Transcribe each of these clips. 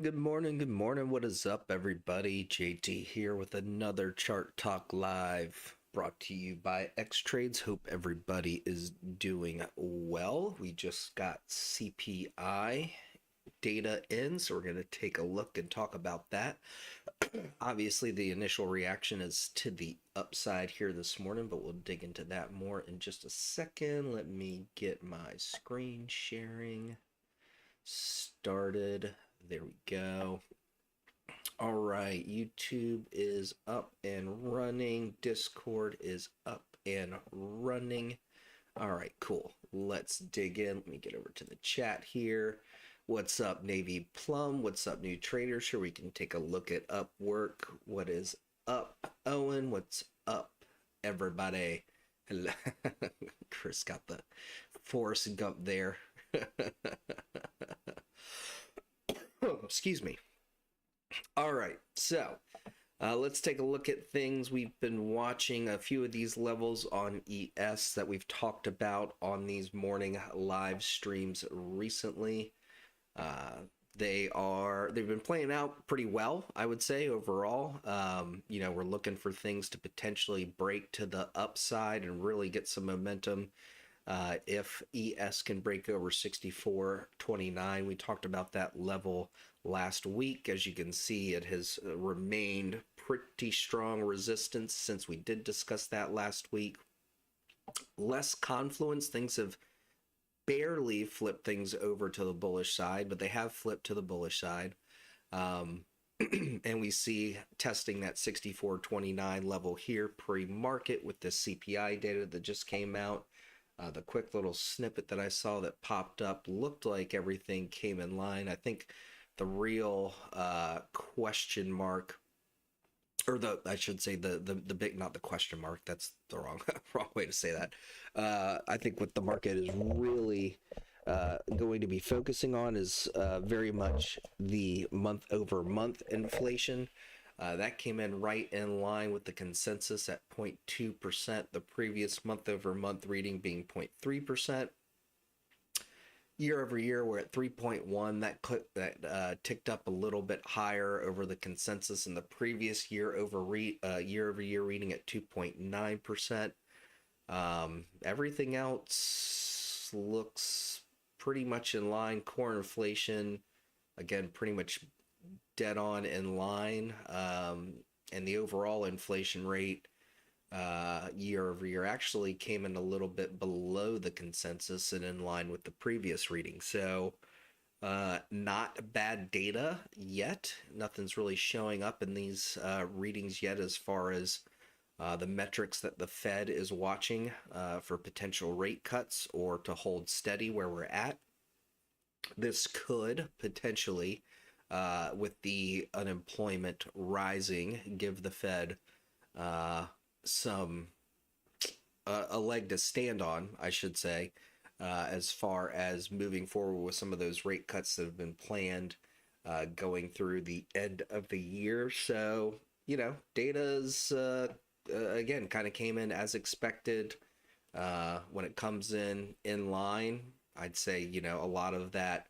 Good morning, good morning. What is up, everybody? JT here with another Chart Talk Live brought to you by Xtrades. Hope everybody is doing well. We just got CPI data in, so we're going to take a look and talk about that. Obviously, the initial reaction is to the upside here this morning, but we'll dig into that more in just a second. Let me get my screen sharing started. There we go. All right, YouTube is up and running. Discord is up and running. All right, cool. Let's dig in. Let me get over to the chat here. What's up, Navy Plum? What's up, new traders? Here we can take a look at Upwork. What is up, Owen? What's up, everybody? Hello. Chris got the Forrest Gump there. Oh, excuse me. All right, so let's take a look at things. We've been watching a few of these levels on ES that we've talked about on these morning live streams recently. They've been playing out pretty well, I would say, overall. We're looking for things to potentially break to the upside and really get some momentum. If ES can break over 64.29, we talked about that level last week. As you can see, it has remained pretty strong resistance since we did discuss that last week. Less confluence. Things have barely flipped things over to the bullish side, but they have flipped to the bullish side. And we see testing that 64.29 level here pre-market with the CPI data that just came out. The quick little snippet that I saw that popped up looked like everything came in line. I think the real question mark, or I should say the big, not the question mark, that's the wrong way to say that. I think what the market is really going to be focusing on is very much the month over month inflation. That came in right in line with the consensus at 0.2%, the previous month over month reading being 0.3%. Year over year, we're at 3.1. That ticked up a little bit higher over the consensus in the previous year over year reading at 2.9%. Everything else looks pretty much in line. Core inflation, again, pretty much dead on in line, and the overall inflation rate year over year actually came in a little bit below the consensus and in line with the previous reading. So not bad data yet. Nothing's really showing up in these readings yet as far as the metrics that the Fed is watching for potential rate cuts or to hold steady where we're at. This could potentially, with the unemployment rising, give the Fed some a leg to stand on, I should say, as far as moving forward with some of those rate cuts that have been planned going through the end of the year. So, data's again kind of came in as expected. When it comes in line, I'd say, a lot of that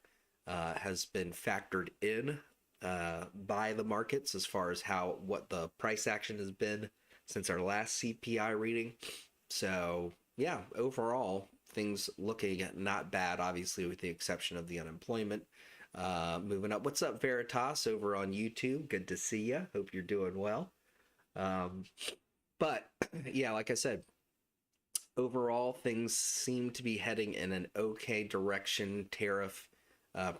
has been factored in by the markets as far as what the price action has been since our last CPI reading. So yeah, overall things looking not bad, obviously with the exception of the unemployment moving up. What's up, Veritas, over on YouTube? Good to see you. Hope you're doing well. But yeah, like I said, overall things seem to be heading in an okay direction. Tariff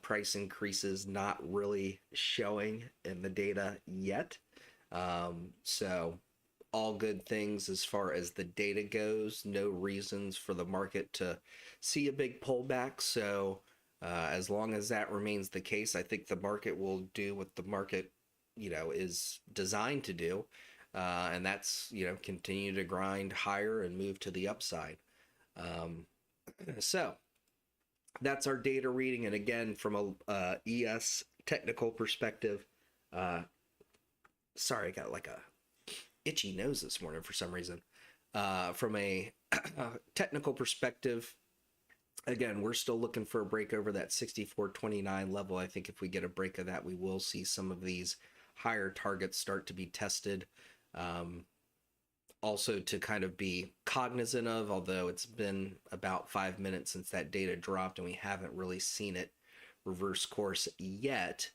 price increases not really showing in the data yet. So all good things as far as the data goes. No reasons for the market to see a big pullback. So as long as that remains the case, I think the market will do what the market, is designed to do. And that's, continue to grind higher and move to the upside. So that's our data reading. And again, from a ES technical perspective, sorry, I got like a itchy nose this morning for some reason. From a technical perspective, Again, we're still looking for a break over that 64.29 level. I think if we get a break of that, we will see some of these higher targets start to be tested. Also to kind of be cognizant of, although it's been about 5 minutes since that data dropped and we haven't really seen it reverse course yet.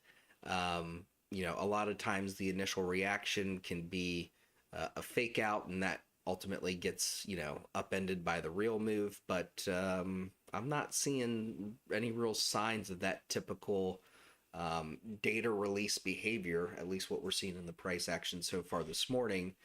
A lot of times the initial reaction can be a fake out, and that ultimately gets upended by the real move. But I'm not seeing any real signs of that typical data release behavior, at least what we're seeing in the price action so far this morning.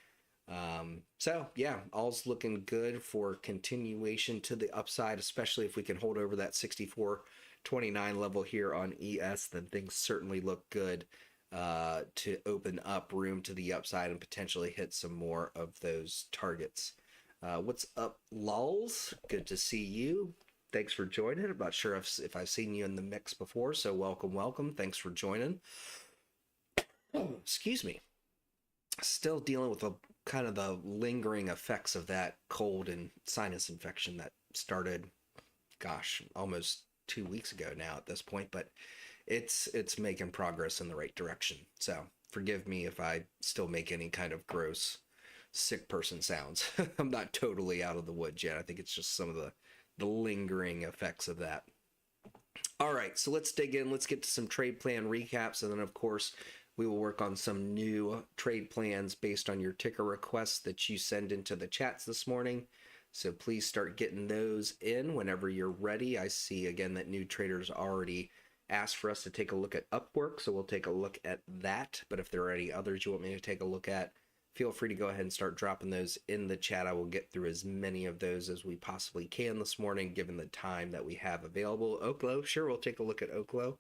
So yeah, all's looking good for continuation to the upside, especially if we can hold over that 64.29 level here on ES, then things certainly look good to open up room to the upside and potentially hit some more of those targets. What's up, lulls? Good to see you. Thanks for joining. I'm not sure if I've seen you in the mix before, so welcome. Thanks for joining. Oh, excuse me. Still dealing with a kind of the lingering effects of that cold and sinus infection that started, gosh, almost 2 weeks ago now at this point, but it's making progress in the right direction. So forgive me if I still make any kind of gross sick person sounds. I'm not totally out of the woods yet. I think it's just some of the lingering effects of that. All right, so let's dig in. Let's get to some trade plan recaps, and then of course we will work on some new trade plans based on your ticker requests that you send into the chats this morning. So please start getting those in whenever you're ready. I see again that new traders already asked for us to take a look at Upwork, so we'll take a look at that. But if there are any others you want me to take a look at, feel free to go ahead and start dropping those in the chat. I will get through as many of those as we possibly can this morning, given the time that we have available. Oklo, sure, we'll take a look at Oklo.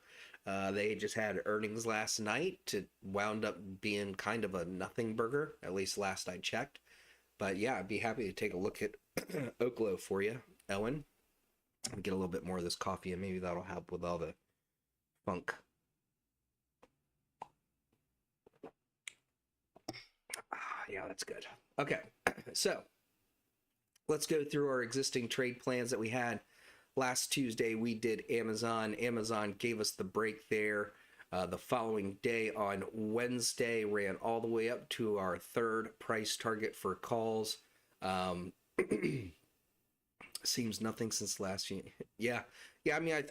They just had earnings last night. It wound up being kind of a nothing burger, at least last I checked. But yeah, I'd be happy to take a look at Oklo for you, Owen. Get a little bit more of this coffee, and maybe that'll help with all the funk. Yeah, that's good. Okay, so let's go through our existing trade plans that we had. Last Tuesday, we did Amazon. Amazon gave us the break there. The following day on Wednesday, ran all the way up to our third price target for calls. Seems nothing since last year. Yeah. I mean,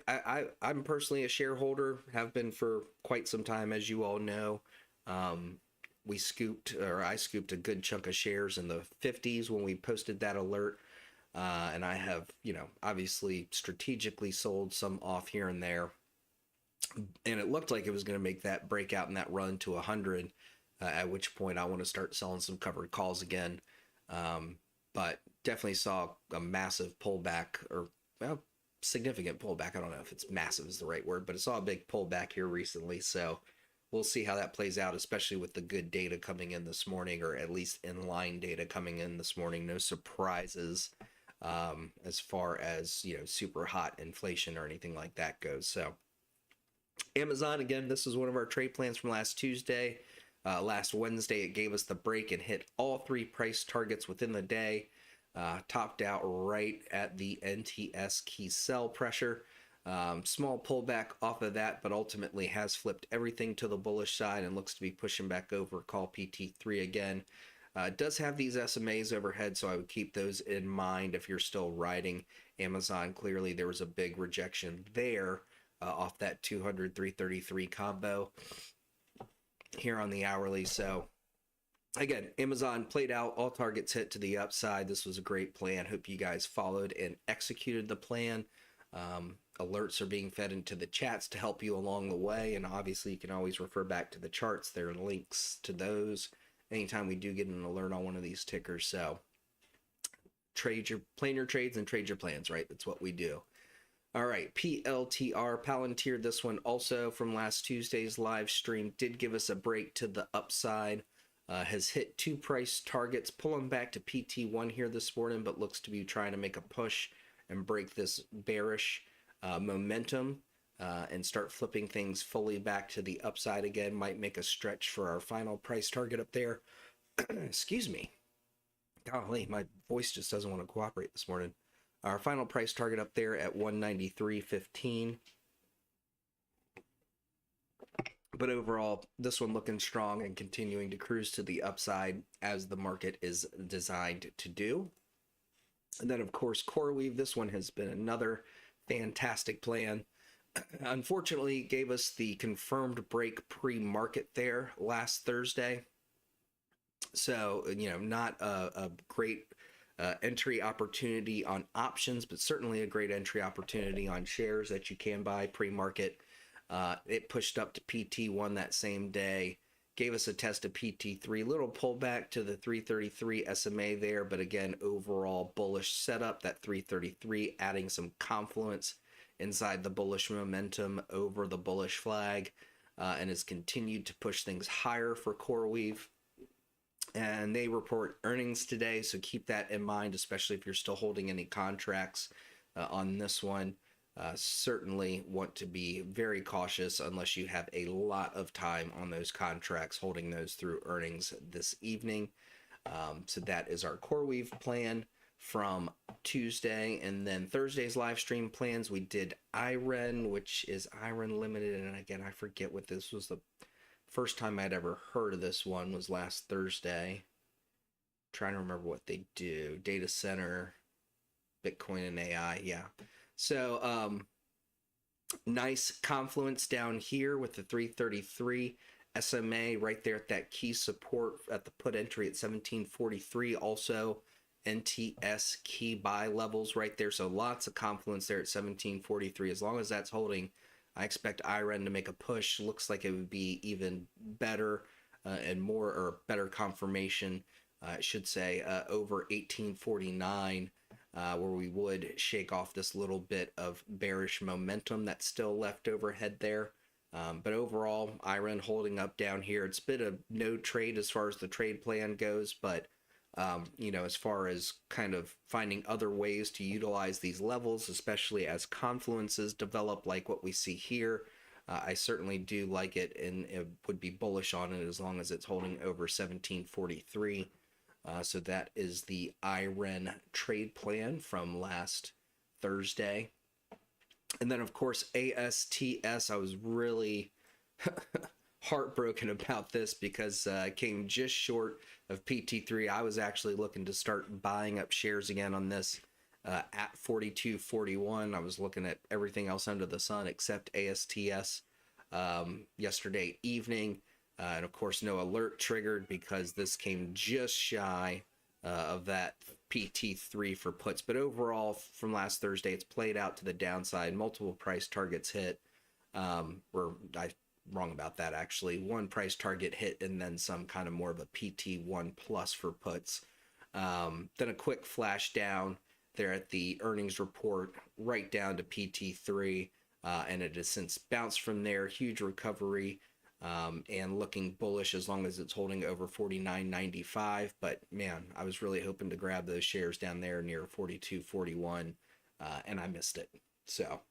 I'm personally a shareholder, have been for quite some time, as you all know. I scooped a good chunk of shares in the 50s when we posted that alert. And I have, obviously strategically sold some off here and there. And it looked like it was going to make that breakout and that run to 100, at which point I want to start selling some covered calls again. But definitely saw a massive pullback, or significant pullback. I don't know if it's massive is the right word, but I saw a big pullback here recently. So we'll see how that plays out, especially with the good data coming in this morning, or at least in-line data coming in this morning. No surprises as far as, super hot inflation or anything like that goes. So Amazon, again, this is one of our trade plans from last Tuesday. Last Wednesday, it gave us the break and hit all three price targets within the day. Topped out right at the NTS key sell pressure. Small pullback off of that, but ultimately has flipped everything to the bullish side and looks to be pushing back over call PT3 again. It does have these SMAs overhead, so I would keep those in mind if you're still riding Amazon. Clearly, there was a big rejection there off that 200, 333 combo here on the hourly. So again, Amazon played out, all targets hit to the upside. This was a great plan. Hope you guys followed and executed the plan. Alerts are being fed into the chats to help you along the way, and obviously you can always refer back to the charts. There are links to those anytime we do get an alert on one of these tickers. So plan your trades and trade your plans, right? That's what we do. All right, PLTR, Palantir, this one also from last Tuesday's live stream, did give us a break to the upside. Has hit two price targets, pulling back to PT1 here this morning, but looks to be trying to make a push and break this bearish momentum and start flipping things fully back to the upside again. Might make a stretch for our final price target up there. Excuse me. Golly, my voice just doesn't want to cooperate this morning. Our final price target up there at 193.15. But overall, this one looking strong and continuing to cruise to the upside as the market is designed to do. And then, of course, CoreWeave. This one has been another fantastic plan. Unfortunately, gave us the confirmed break pre-market there last Thursday. So, not a great entry opportunity on options, but certainly a great entry opportunity on shares that you can buy pre-market. It pushed up to PT1 that same day, gave us a test of PT3, little pullback to the 333 SMA there, but again, overall bullish setup, that 333 adding some confluence inside the bullish momentum over the bullish flag, and has continued to push things higher for CoreWeave. And they report earnings today, so keep that in mind, especially if you're still holding any contracts on this one. Certainly want to be very cautious unless you have a lot of time on those contracts, holding those through earnings this evening. So that is our CoreWeave plan from Tuesday. And then Thursday's live stream plans, we did IREN, which is IREN Limited. And again, I forget what this was. The first time I'd ever heard of this one was last Thursday. I'm trying to remember what they do. Data center, Bitcoin and AI. Yeah. So nice confluence down here with the 333 SMA right there at that key support at the put entry at 1743. Also NTS key buy levels right there. So lots of confluence there at 1743. As long as that's holding, I expect IREN to make a push. Looks like it would be even better and more or better confirmation, I should say, over 1849. Where we would shake off this little bit of bearish momentum that's still left overhead there. But overall, IREN holding up down here. It's been a no trade as far as the trade plan goes, but as far as kind of finding other ways to utilize these levels, especially as confluences develop like what we see here, I certainly do like it and it would be bullish on it as long as it's holding over 1743. So that is the IREN trade plan from last Thursday. And then, of course, ASTS, I was really heartbroken about this because it came just short of PT3. I was actually looking to start buying up shares again on this at 42.41. I was looking at everything else under the sun except ASTS yesterday evening. And of course, no alert triggered because this came just shy of that PT3 for puts. But overall, from last Thursday, it's played out to the downside. Multiple price targets hit. I'm wrong about that, actually. One price target hit and then some kind of more of a PT1 plus for puts. Then a quick flash down there at the earnings report, right down to PT3. And it has since bounced from there. Huge recovery. And looking bullish as long as it's holding over 49.95. But man, I was really hoping to grab those shares down there near 42.41, and I missed it. So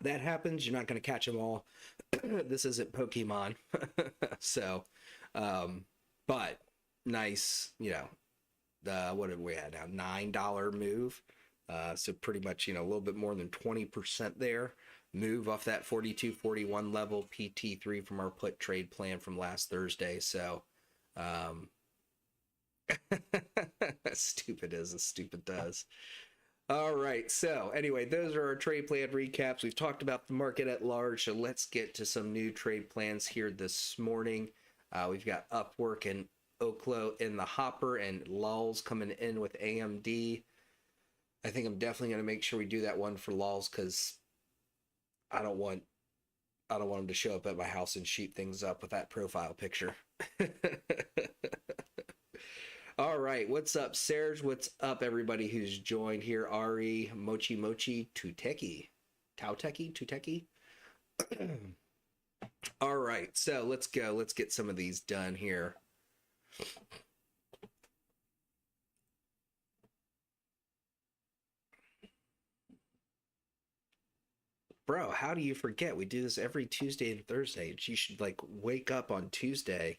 that happens. You're not going to catch them all. This isn't Pokemon. So, but nice, what have we had now? $9 move. So pretty much, a little bit more than 20% there. Move off that 42.41 level, PT3 from our put trade plan from last Thursday. So stupid as stupid does. All right, so anyway, those are our trade plan recaps. We've talked about the market at large, so let's get to some new trade plans here this morning. We've got Upwork and Oklo in the hopper, and lulls coming in with AMD. I think I'm definitely going to make sure we do that one for lulls because I don't want them to show up at my house and shoot things up with that profile picture. All right, what's up, Serge? What's up, everybody who's joined here? Ari, Mochi, Tuteki. All right, so let's go. Let's get some of these done here. Bro, how do you forget? We do this every Tuesday and Thursday. You should wake up on Tuesday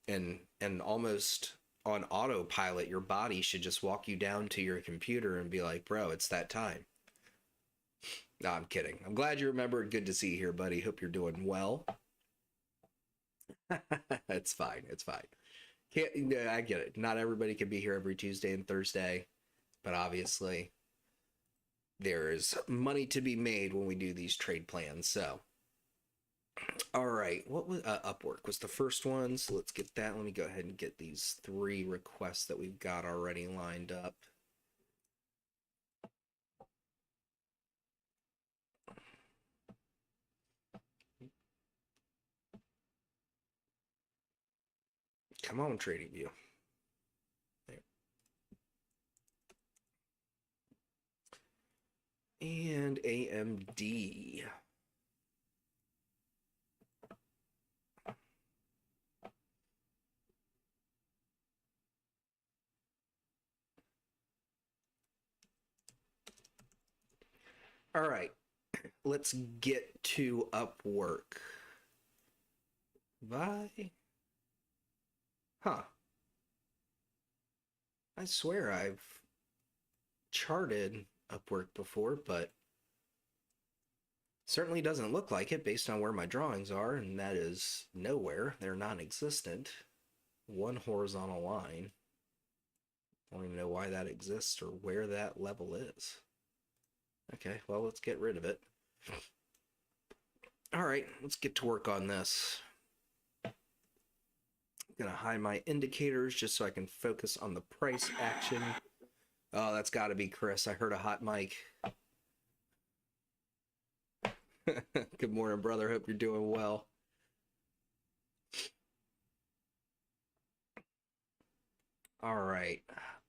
and almost on autopilot. Your body should just walk you down to your computer and be like, bro, it's that time. No, I'm kidding. I'm glad you remembered. Good to see you here, buddy. Hope you're doing well. It's fine. It's fine. I get it. Not everybody can be here every Tuesday and Thursday, but obviously there's money to be made when we do these trade plans. So, all right. What was Upwork was the first one. So let's get that. Let me go ahead and get these 3 requests that we've got already lined up. Come on, Trading View. There. And AMD. All right, let's get to Upwork. Bye. Huh. I swear I've charted Upwork before, but certainly doesn't look like it based on where my drawings are, and that is nowhere. They're non-existent. One horizontal line. I don't even know why that exists or where that level is. Okay, well, let's get rid of it. All right, let's get to work on this. I'm gonna hide my indicators just so I can focus on the price action. Oh, that's got to be Chris. I heard a hot mic. Good morning, brother. Hope you're doing well. All right,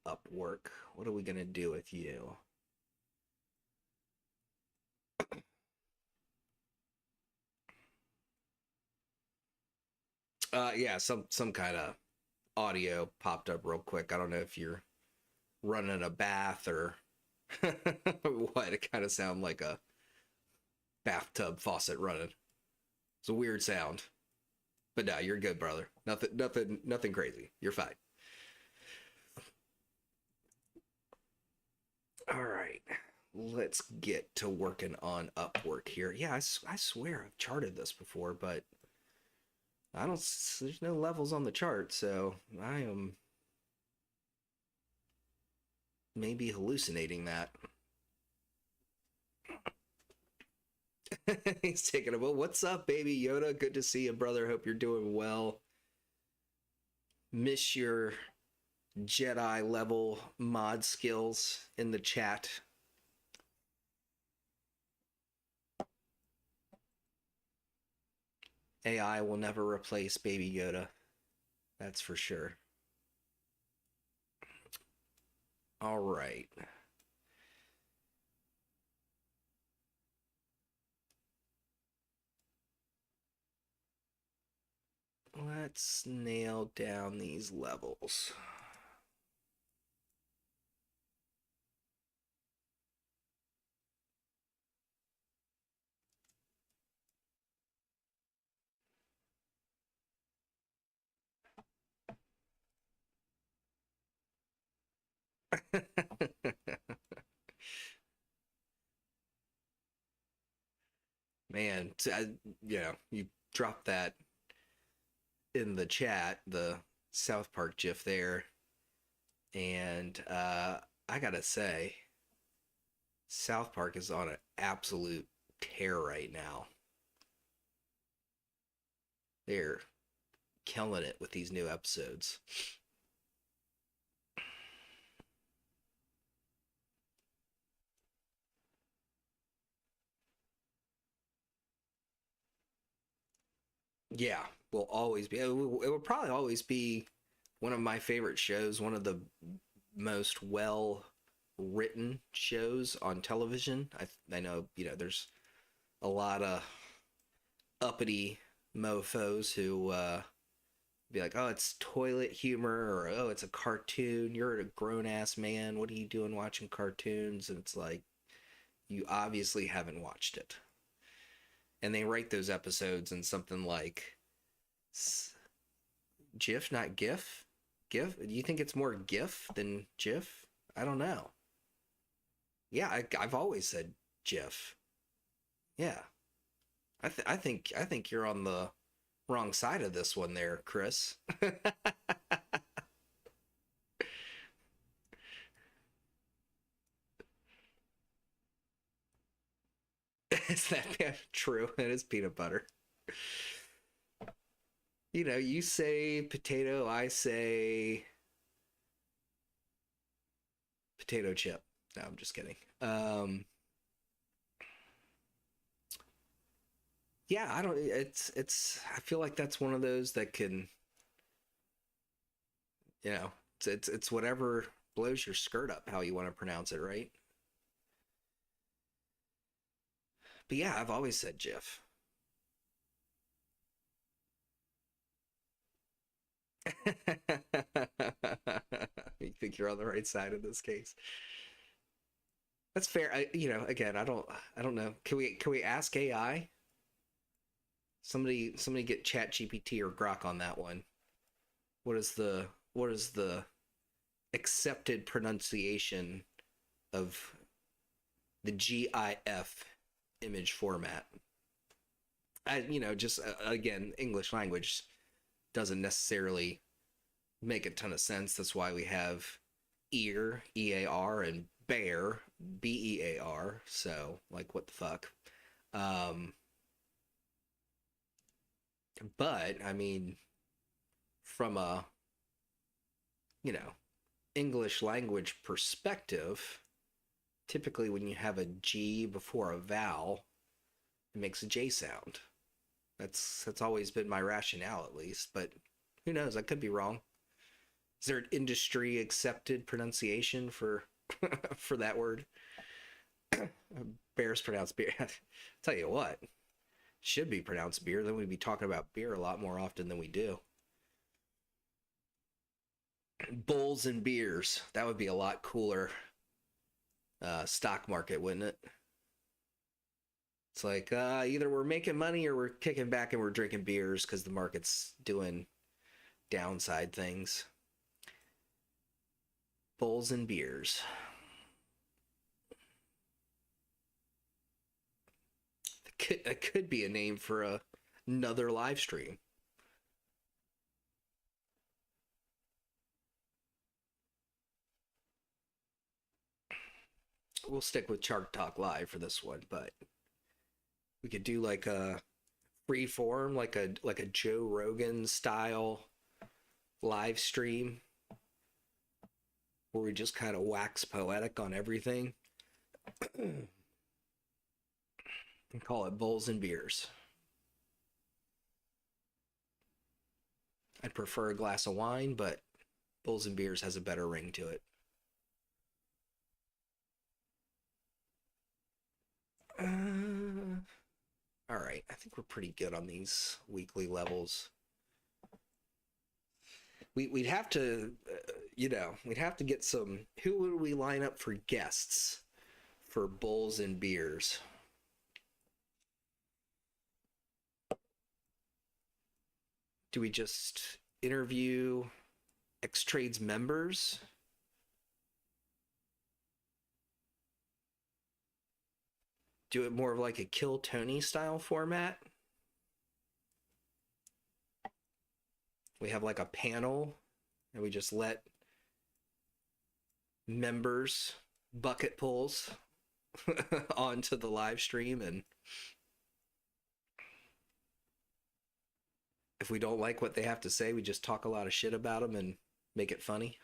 Upwork. What are we gonna do with you? Yeah, some kind of audio popped up real quick. I don't know if you're running a bath or what. It kind of sounded like a bathtub faucet running. It's a weird sound. But no, you're good, brother. Nothing crazy. You're fine. All right. Let's get to working on Upwork here. Yeah, I swear I've charted this before, but there's no levels on the chart, so I am maybe hallucinating that. He's taking a, well, what's up, baby Yoda? Good to see you, brother. Hope you're doing well. Miss your Jedi level mod skills in the chat. AI will never replace baby Yoda. That's for sure. All right. Let's nail down these levels. Man, you dropped that in the chat, the South Park GIF there, and I gotta say, South Park is on an absolute tear right now. They're killing it with these new episodes. Yeah, will always be. It will probably always be one of my favorite shows, one of the most well written shows on television. I know, there's a lot of uppity mofos who be like, oh, it's toilet humor, or oh, it's a cartoon. You're a grown ass man. What are you doing watching cartoons? And it's like, you obviously haven't watched it. And they write those episodes in something like GIF, not GIF. GIF? Do you think it's more GIF than GIF? I don't know. Yeah, I've always said GIF. Yeah, I think you're on the wrong side of this one there, Chris. Is that true? It is peanut butter. You say potato, I say potato chip. No, I'm just kidding. Yeah, I don't. It's. I feel like that's one of those that can, it's whatever blows your skirt up, how you want to pronounce it, right? But yeah, I've always said Jif. You think you're on the right side in this case? That's fair. Again, I don't know. Can we ask AI? Somebody get Chat GPT or Grok on that one. What is the accepted pronunciation of the GIF image format? Just again, English language doesn't necessarily make a ton of sense. That's why we have ear, EAR, and bear, BEAR. So, like, what the fuck? Um, but I mean, from a you know English language perspective, typically when you have a G before a vowel, it makes a J sound. That's always been my rationale, at least. But who knows? I could be wrong. Is there an industry accepted pronunciation for for that word? Bears pronounced beer. Tell you what, should be pronounced beer. Then we'd be talking about beer a lot more often than we do. Bulls and beers. That would be a lot cooler stock market, wouldn't it? It's like either we're making money or we're kicking back and we're drinking beers because the market's doing downside things. Bulls and beers. It could be a name for another live stream. We'll stick with Shark Talk Live for this one, but we could do like a free form, like a Joe Rogan style live stream where we just kind of wax poetic on everything and call it Bulls and Beers. I'd prefer a glass of wine, but Bulls and Beers has a better ring to it. All right, I think we're pretty good on these weekly levels. We'd have to, we'd have to get some. Who would we line up for guests for Bulls and Beers? Do we just interview Xtrades members? Do it more of like a Kill Tony style format? We have like a panel and we just let members bucket pulls onto the live stream, and if we don't like what they have to say, we just talk a lot of shit about them and make it funny.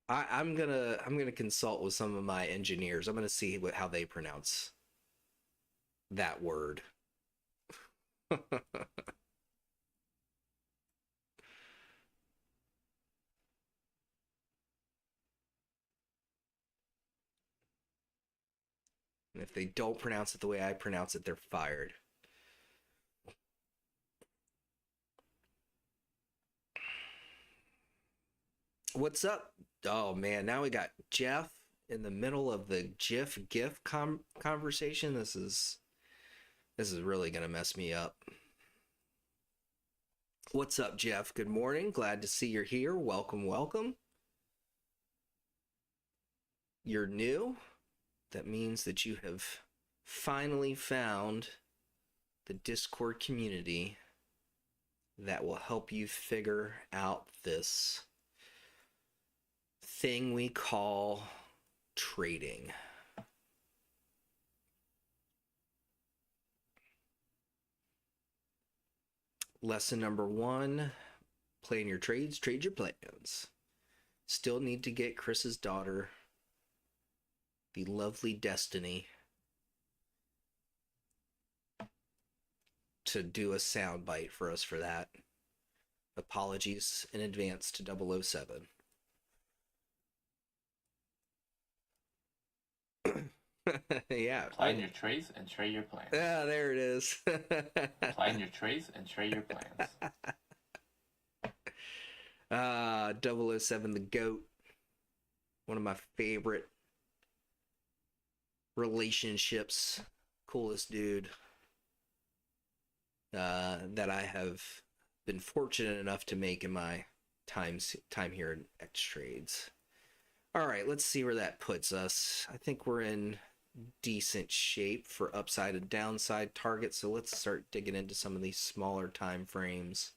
I'm gonna consult with some of my engineers. I'm gonna see how they pronounce that word. And if they don't pronounce it the way I pronounce it, they're fired. What's up? Oh man, now we got Jeff in the middle of the GIF conversation. This is really gonna mess me up. What's up, Jeff? Good morning. Glad to see you're here. Welcome, welcome. You're new. That means that you have finally found the Discord community that will help you figure out this thing we call trading. Lesson number 1, plan your trades, trade your plans. Still need to get Chris's daughter, the lovely Destiny, to do a soundbite for us for that. Apologies in advance to 007. Yeah. Plan your trades and trade your plans. Yeah, there it is. Plan your trades and trade your plans. 007, the GOAT. One of my favorite relationships. Coolest dude that I have been fortunate enough to make in my time here at Xtrades. All right, let's see where that puts us. I think we're in decent shape for upside and downside targets, so let's start digging into some of these smaller time frames.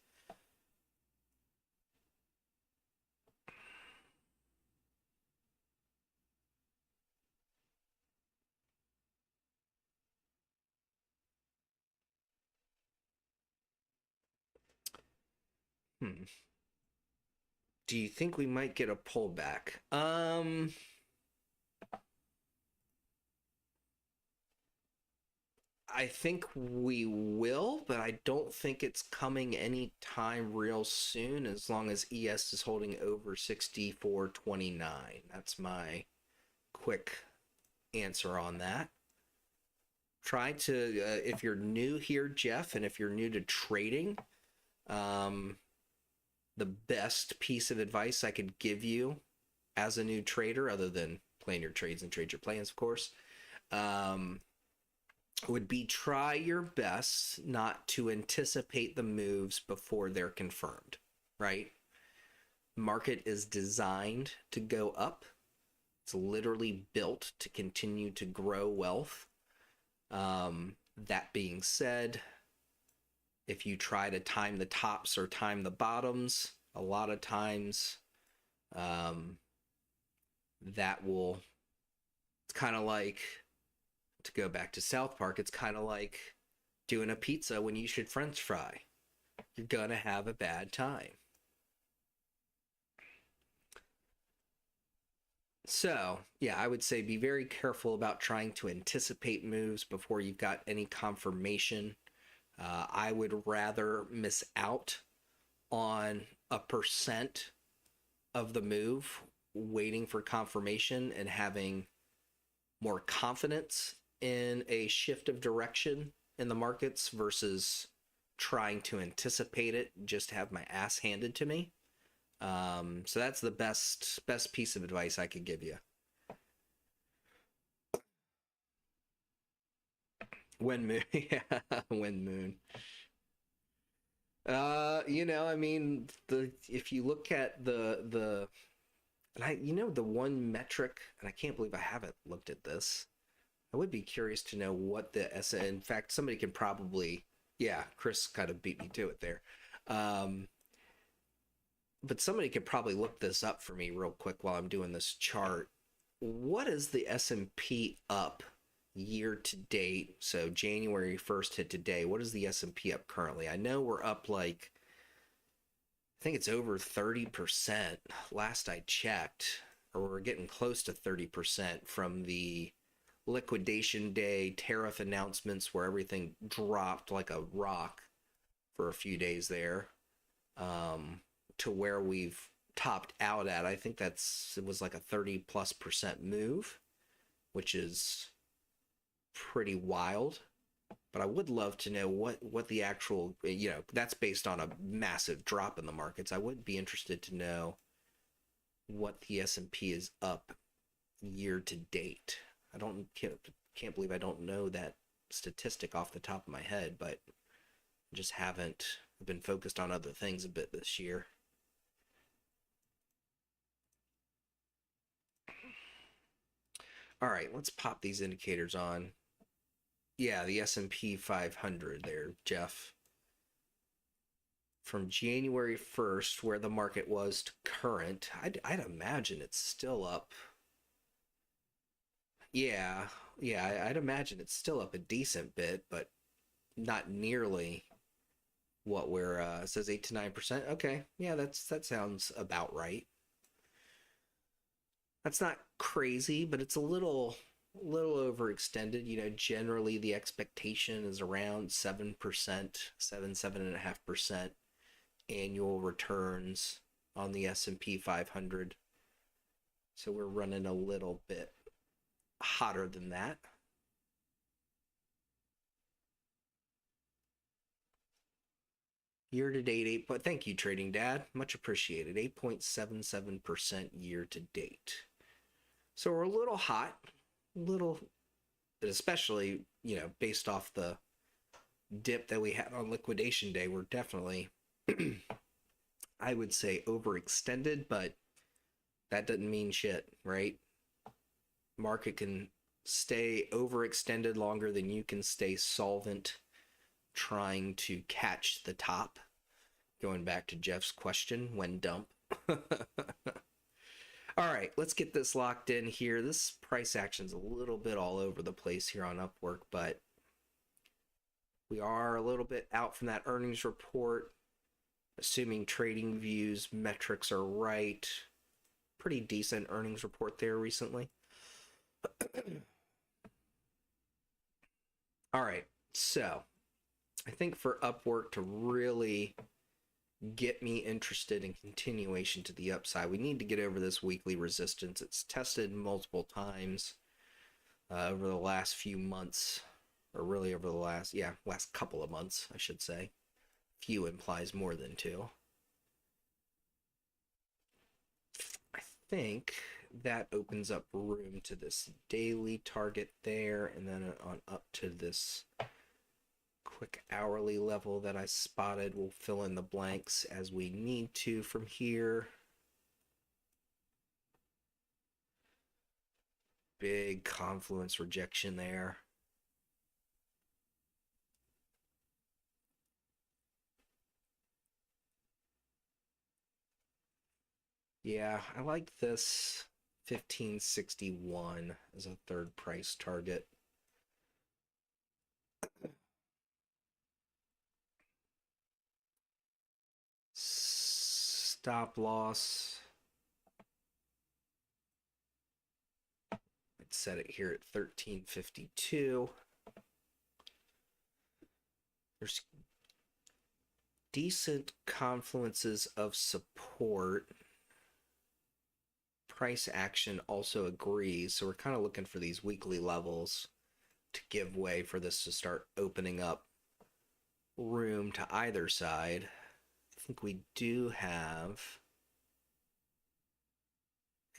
Do you think we might get a pullback? I think we will, but I don't think it's coming anytime real soon, as long as ES is holding over 64.29. That's my quick answer on that. Try to, if you're new here, Jeff, and if you're new to trading, the best piece of advice I could give you as a new trader, other than plan your trades and trade your plans, of course, would be try your best not to anticipate the moves before they're confirmed, right? Market is designed to go up. It's literally built to continue to grow wealth. That being said, if you try to time the tops or time the bottoms, a lot of times that will, it's kind of like, to go back to South Park, it's kind of like doing a pizza when you should French fry. You're going to have a bad time. So, yeah, I would say be very careful about trying to anticipate moves before you've got any confirmation. I would rather miss out on a percent of the move waiting for confirmation and having more confidence in a shift of direction in the markets versus trying to anticipate it, just have my ass handed to me. So that's the best piece of advice I could give you. When moon, yeah, when moon. I mean, if you look at the the one metric, and I can't believe I haven't looked at this. I would be curious to know what the in fact, somebody can probably, yeah, Chris kind of beat me to it there. But somebody could probably look this up for me real quick while I'm doing this chart. What is the S&P up year to date? So January 1st hit today. What is the S&P up currently? I know we're up like, I think it's over 30% last I checked, or we're getting close to 30% from the liquidation day tariff announcements where everything dropped like a rock for a few days there, to where we've topped out at. I think it was like a 30+% move, which is pretty wild. But I would love to know what the actual, that's based on a massive drop in the markets. I would be interested to know what the S&P is up year to date. I don't can't believe I don't know that statistic off the top of my head, but just haven't been focused on other things a bit this year. All right, let's pop these indicators on. Yeah, the S&P 500 there, Jeff. From January 1st, where the market was, to current, I'd imagine it's still up. Yeah, yeah, I'd imagine it's still up a decent bit, but not nearly what we're it says 8 to 9%. Okay, yeah, that sounds about right. That's not crazy, but it's a little overextended. Generally the expectation is around 7%, 7.5% annual returns on the S&P 500. So we're running a little bit hotter than that. Year to date, but thank you, Trading Dad. Much appreciated. 8.77% year to date. So we're a little hot, little, especially, based off the dip that we had on liquidation day. We're definitely, I would say, overextended, but that doesn't mean shit, right? Market can stay overextended longer than you can stay solvent trying to catch the top. Going back to Jeff's question, when dump. All right, let's get this locked in here. This price action's a little bit all over the place here on Upwork, but we are a little bit out from that earnings report. Assuming trading views metrics are right. Pretty decent earnings report there recently. All right, so I think for Upwork to really get me interested in continuation to the upside, we need to get over this weekly resistance. It's tested multiple times over the last few months, or really over the last couple of months, I should say. Few implies more than two. I think that opens up room to this daily target there, and then on up to this quick hourly level that I spotted. We'll fill in the blanks as we need to from here. Big confluence rejection there. Yeah, I like this 1561 as a third price target. Stop loss. I'd set it here at 1352. There's decent confluences of support. Price action also agrees, so we're kind of looking for these weekly levels to give way for this to start opening up room to either side. I think we do have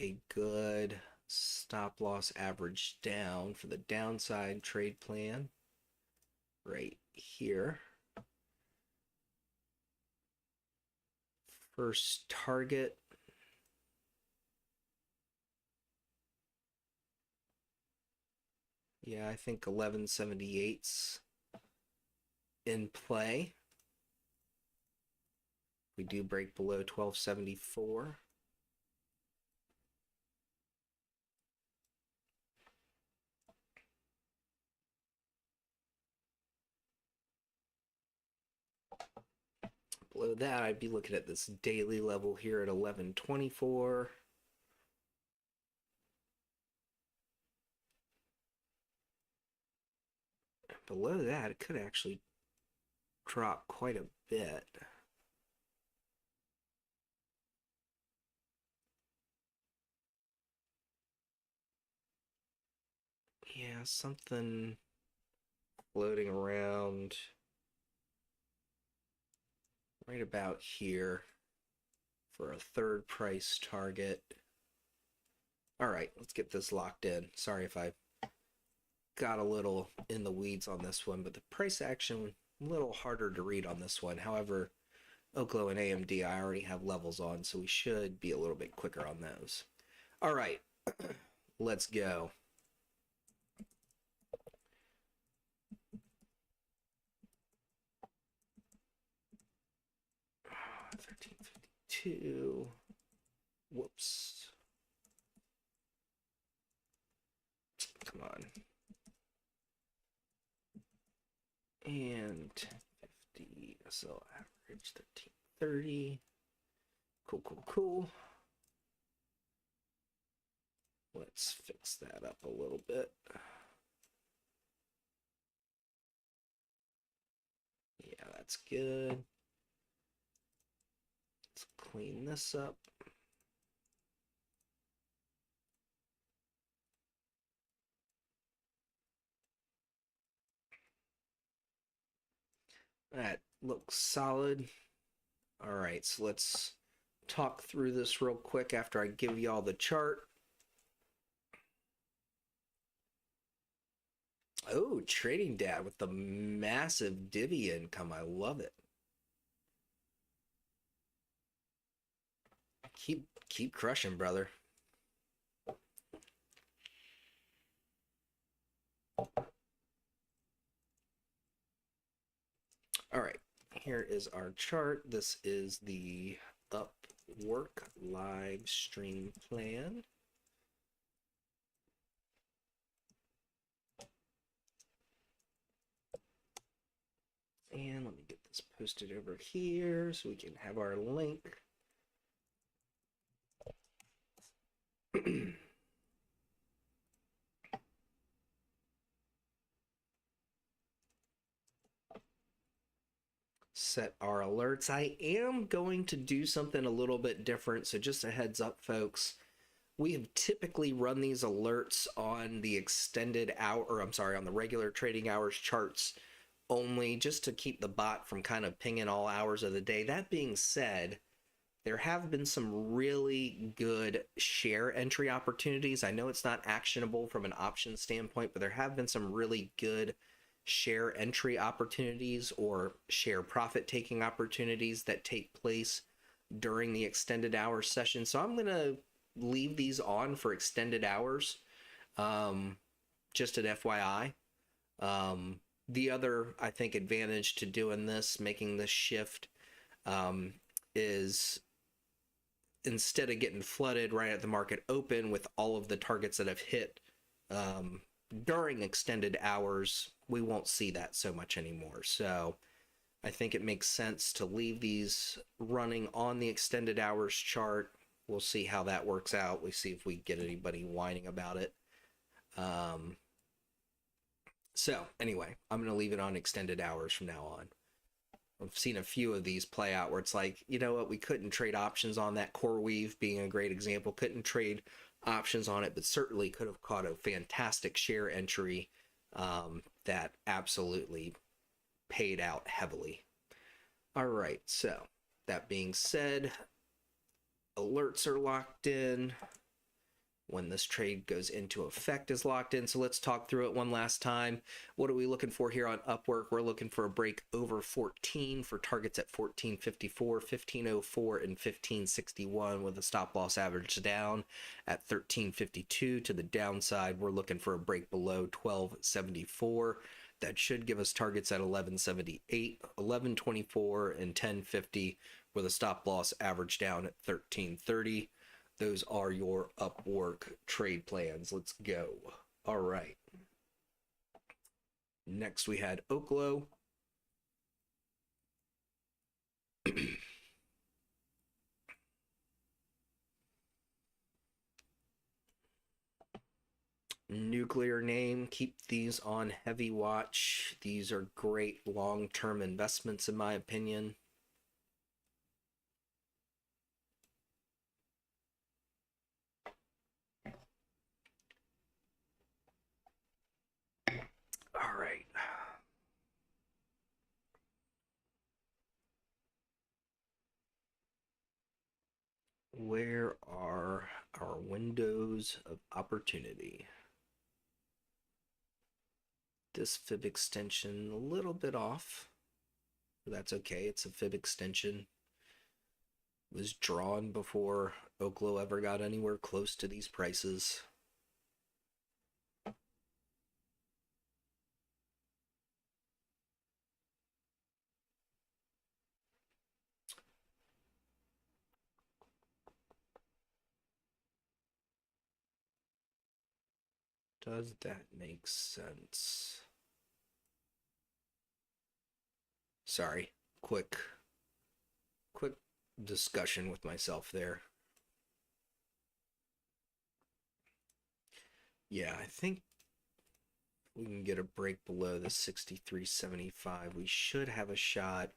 a good stop loss average down for the downside trade plan right here. First target. Yeah, I think 1178's in play. We do break below 1274. Below that, I'd be looking at this daily level here at 1124. Below that, it could actually drop quite a bit. Yeah, something floating around right about here for a third price target. All right, let's get this locked in. Sorry if I got a little in the weeds on this one, but the price action a little harder to read on this one. However, Oklo and AMD I already have levels on, so we should be a little bit quicker on those. All right, let's go. Oh, 1352. Whoops. Come on. And 1050 SL average 1330. Cool, cool, cool. Let's fix that up a little bit. Yeah, that's good. Let's clean this up. That looks solid. All right, so let's talk through this real quick after I give y'all the chart. Oh, Trading Dad with the massive divvy income. I love it. Keep crushing, brother. All right, here is our chart. This is the Upwork live stream plan. And let me get this posted over here so we can have our link. Set our alerts. I am going to do something a little bit different, so just a heads up, folks. We have typically run these alerts on the extended hour, or I'm sorry, on the regular trading hours charts only, just to keep the bot from kind of pinging all hours of the day. That being said, there have been some really good share entry opportunities. I know it's not actionable from an option standpoint, but there have been some really good share entry opportunities or share profit taking opportunities that take place during the extended hours session. So I'm going to leave these on for extended hours, just an FYI. The other, I think, advantage to doing this, making this shift, is instead of getting flooded right at the market open with all of the targets that have hit during extended hours, we won't see that so much anymore. So I think it makes sense to leave these running on the extended hours chart. We'll see how that works out. We see if we get anybody whining about it. So anyway, I'm going to leave it on extended hours from now on. I've seen a few of these play out where it's like, you know what, we couldn't trade options on that. Core Weave being a great example. Couldn't trade options on it, but certainly could have caught a fantastic share entry that absolutely paid out heavily. All right, so that being said, alerts are locked in. When this trade goes into effect is locked in. So let's talk through it one last time. What are we looking for here on Upwork? We're looking for a break over 14 for targets at 1454, 1504, and 1561 with a stop loss average down at 1352 to the downside. We're looking for a break below 1274. That should give us targets at 1178, 1124, and 1050 with a stop loss average down at 1330. Those are your Upwork trade plans. Let's go. All right. Next, we had Oklo. Nuclear name. Keep these on heavy watch. These are great long-term investments, in my opinion. All right. Where are our our windows of opportunity. This fib extension a little bit off. But that's okay. It's a fib extension. It was drawn before Oklo ever got anywhere close to these prices. Does that make sense? Sorry, quick discussion with myself there. Yeah, I think we can get a break below the 63.75. We should have a shot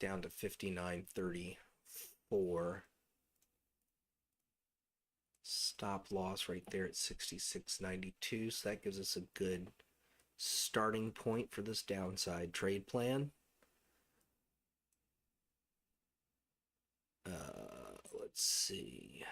down to 59.34. Stop loss right there at 66.92. So that gives us a good starting point for this downside trade plan. Let's see.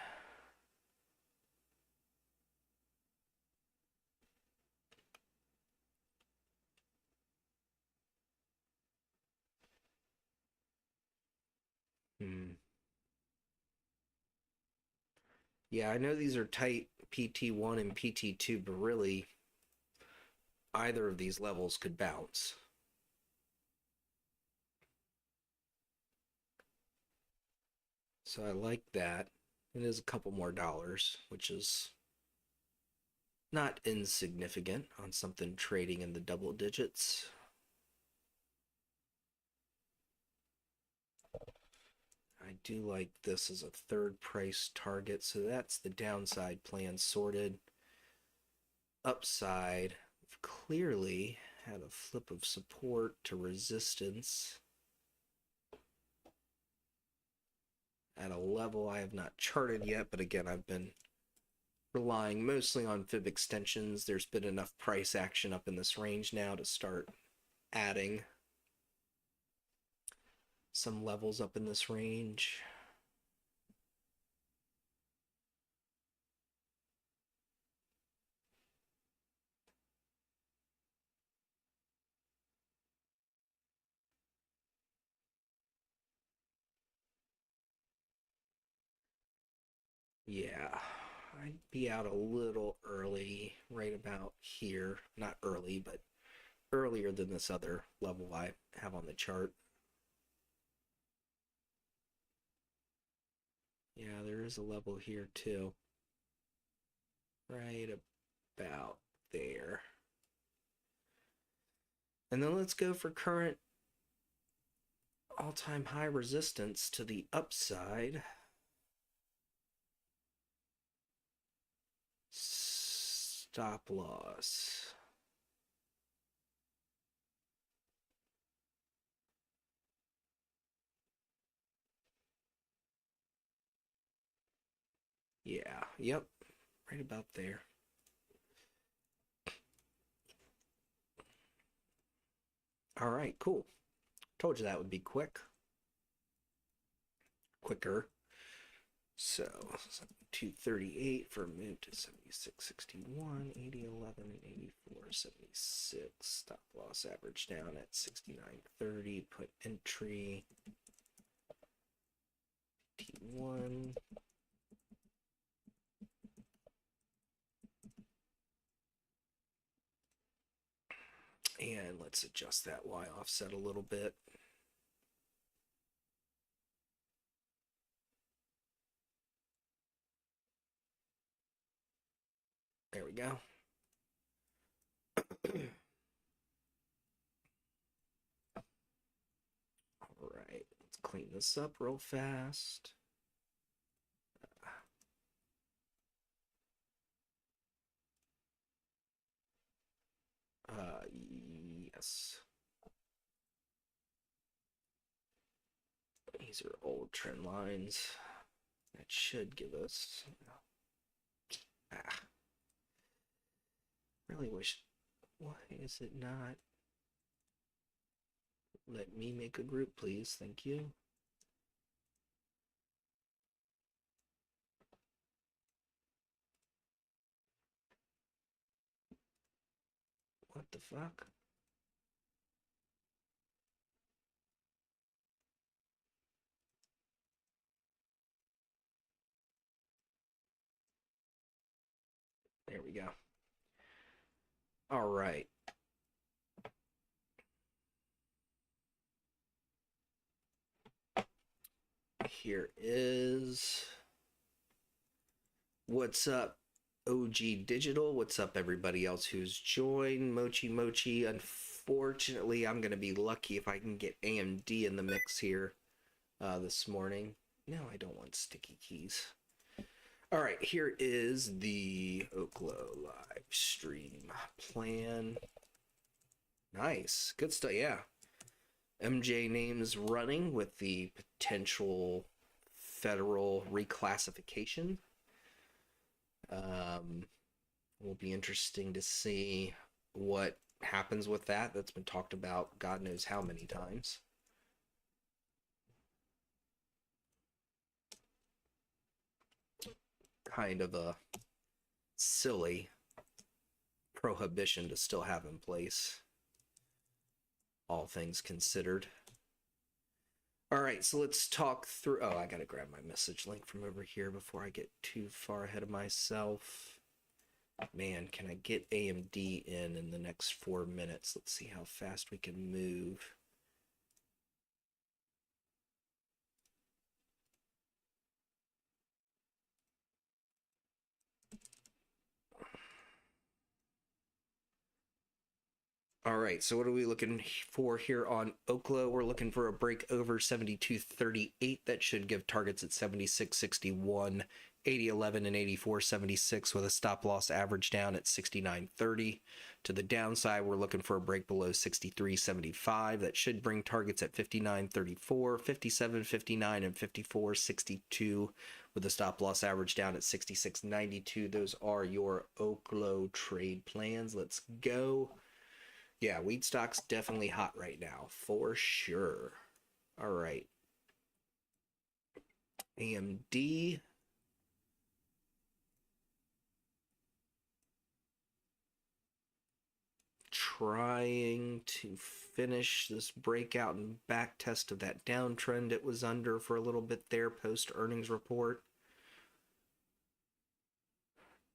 Yeah, I know these are tight PT1 and PT2, but really either of these levels could bounce. So I like that. It is a couple more dollars, which is not insignificant on something trading in the double digits. I do like this as a third price target, so that's the downside plan sorted. Upside, we've clearly had a flip of support to resistance at a level I have not charted yet, but again, I've been relying mostly on fib extensions. There's been enough price action up in this range now to start adding some levels up in this range. Yeah, I'd be out a little early, right about here. Not early, but earlier than this other level I have on the chart. Yeah, there is a level here too. Right about there. And then let's go for current all-time high resistance to the upside. Stop loss. Yeah, yep, right about there. All right, cool. Told you that would be quicker. So 238 for move to 76.61, 80.11, and 84.76. Stop loss average down at 69.30. Put entry T1. And let's adjust that Y offset a little bit. There we go. All right, let's clean this up real fast. Yes. These are old trend lines. That should give us. Really wish. Why is it not? Let me make a group, please. Thank you. What the fuck? There we go. All right. Here is what's up, OG Digital. What's up, everybody else who's joined? Mochi Mochi. Unfortunately, I'm going to be lucky if I can get AMD in the mix here this morning. No, I don't want sticky keys. All right, here is the Oklo live stream plan. Nice. Good stuff. Yeah. MJ names running with the potential federal reclassification. Will be interesting to see what happens with that. That's been talked about God knows how many times. Kind of a silly prohibition to still have in place, all things considered. All right, so let's talk through. Oh, I gotta grab my message link from over here before I get too far ahead of myself. Man, can I get AMD in the next 4 minutes? Let's see how fast we can move. All right, so what are we looking for here on Oklo? We're looking for a break over 72.38. That should give targets at 76.61, 80.11, and 84.76 with a stop loss average down at 69.30. To the downside, we're looking for a break below 63.75. That should bring targets at 59.34, 57.59, and 54.62 with a stop loss average down at 66.92. Those are your Oklo trade plans. Let's go. Yeah, wheat stock's definitely hot right now, for sure. All right. AMD. Trying to finish this breakout and back test of that downtrend it was under for a little bit there post earnings report.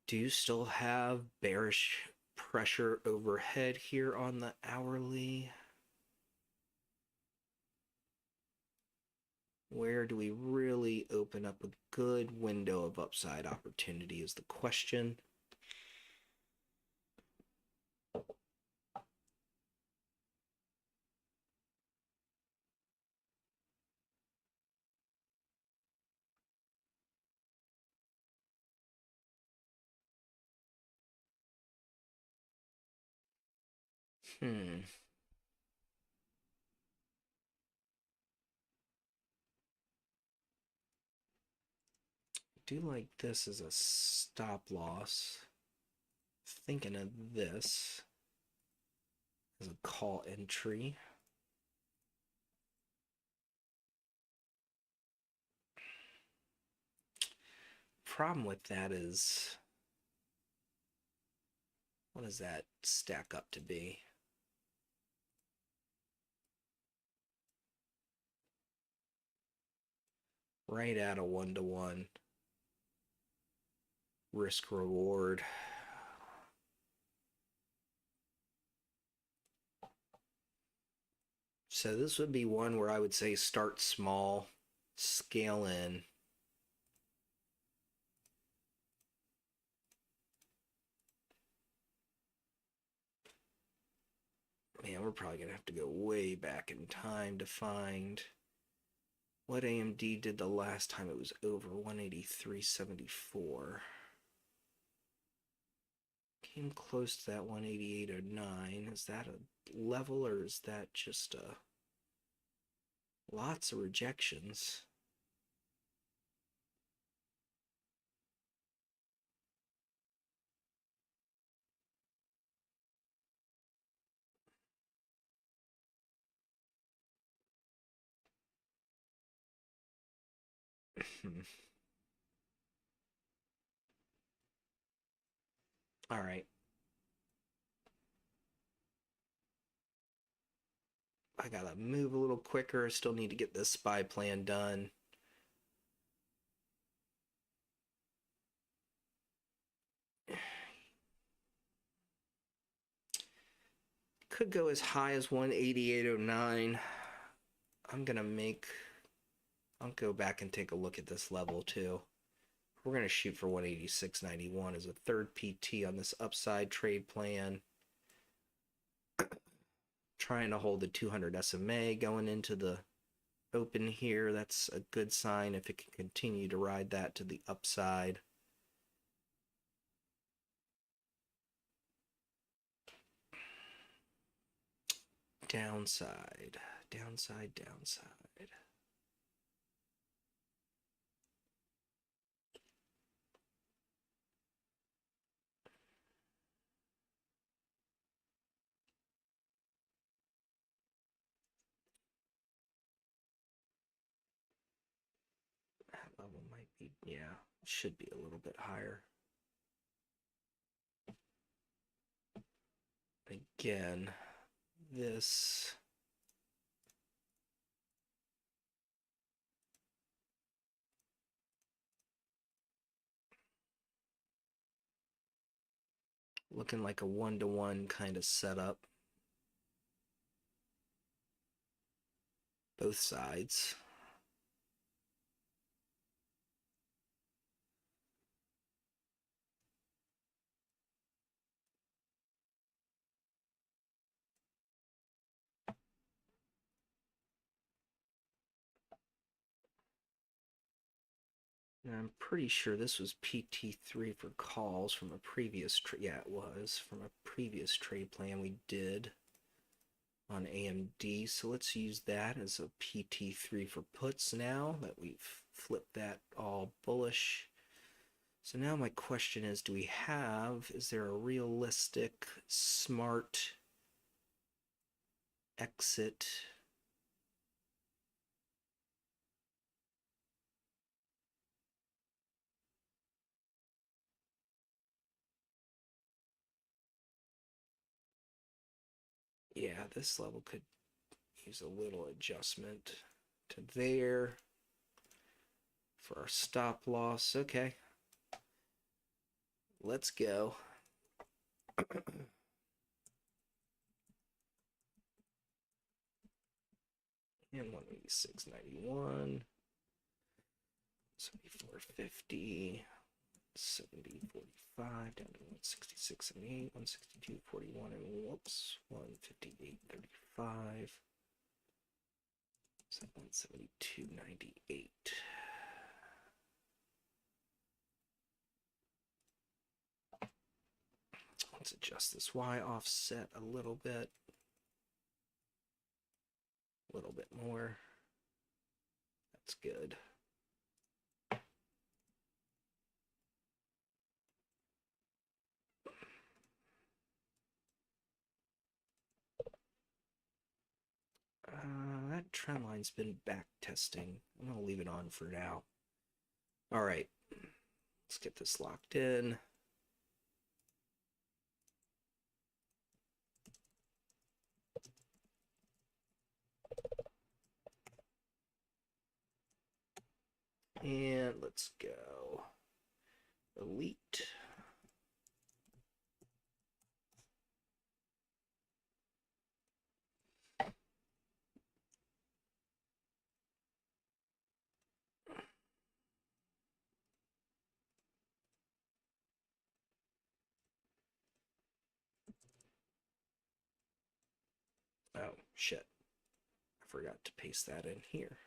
Do still have bearish pressure overhead here on the hourly. Where do we really open up a good window of upside opportunity is the question. Do like this as a stop loss. Thinking of this as a call entry. Problem with that is, what does that stack up to be? Right at a 1-to-1 risk reward. So this would be one where I would say start small, scale in. Man, we're probably going to have to go way back in time to find what AMD did the last time it was over 183.74. Came close to that 188.09. Is that a level or is that just lots of rejections? All right. I gotta move a little quicker. Still need to get this SPY plan done. Could go as high as 188.09. I'll go back and take a look at this level too. We're going to shoot for 186.91 as a third PT on this upside trade plan. Trying to hold the 200 SMA going into the open here. That's a good sign if it can continue to ride that to the upside. Downside, downside, downside. That level might be, yeah, should be a little bit higher. Again, this looking like a one-to-one kind of setup. Both sides. And I'm pretty sure this was PT3 for calls from a previous yeah, it was from a previous trade plan we did on AMD. So let's use that as a PT3 for puts now that we've flipped that all bullish. So now my question is, is there a realistic, smart exit? Yeah, this level could use a little adjustment to there for our stop loss. Okay, let's go. And 186.91, 74.50, 70.45 down to 166.78, 162.41, and whoops, 158.35. So 172.98. Let's adjust this Y offset a little bit. A little bit more. That's good. That trend line's been back testing. I'm going to leave it on for now. All right. Let's get this locked in. And let's go. Elite. Oh, shit. I forgot to paste that in here.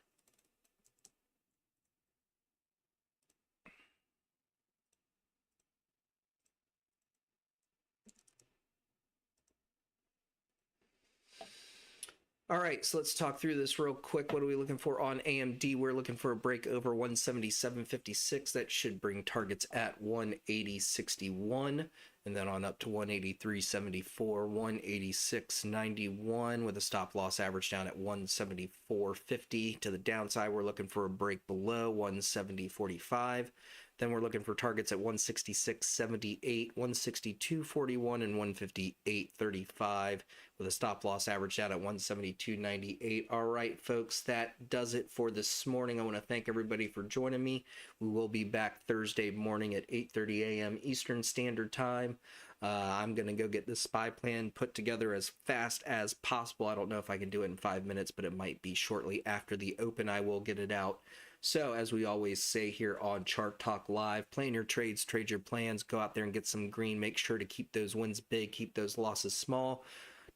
All right, so let's talk through this real quick. What are we looking for on AMD? We're looking for a break over 177.56. That should bring targets at 180.61 and then on up to 183.74, 186.91 with a stop loss average down at 174.50. To the downside, we're looking for a break below 170.45. Then we're looking for targets at 166.78, 162.41, and 158.35 with a stop loss averaged out at 172.98. All right, folks, that does it for this morning. I want to thank everybody for joining me. We will be back Thursday morning at 8:30 a.m. Eastern Standard Time. I'm going to go get this SPY plan put together as fast as possible. I don't know if I can do it in 5 minutes, but it might be shortly after the open. I will get it out. So, as we always say here on Chart Talk Live, plan your trades, trade your plans, go out there and get some green. Make sure to keep those wins big, keep those losses small.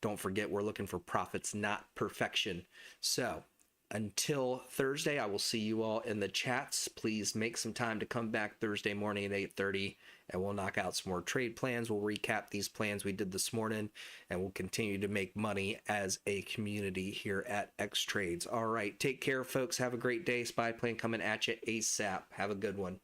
Don't forget, we're looking for profits, not perfection. So, until Thursday, I will see you all in the chats. Please make some time to come back Thursday morning at 8:30, and we'll knock out some more trade plans. We'll recap these plans we did this morning, and we'll continue to make money as a community here at Xtrades. All right, take care, folks. Have a great day. SPY plan coming at you ASAP. Have a good one.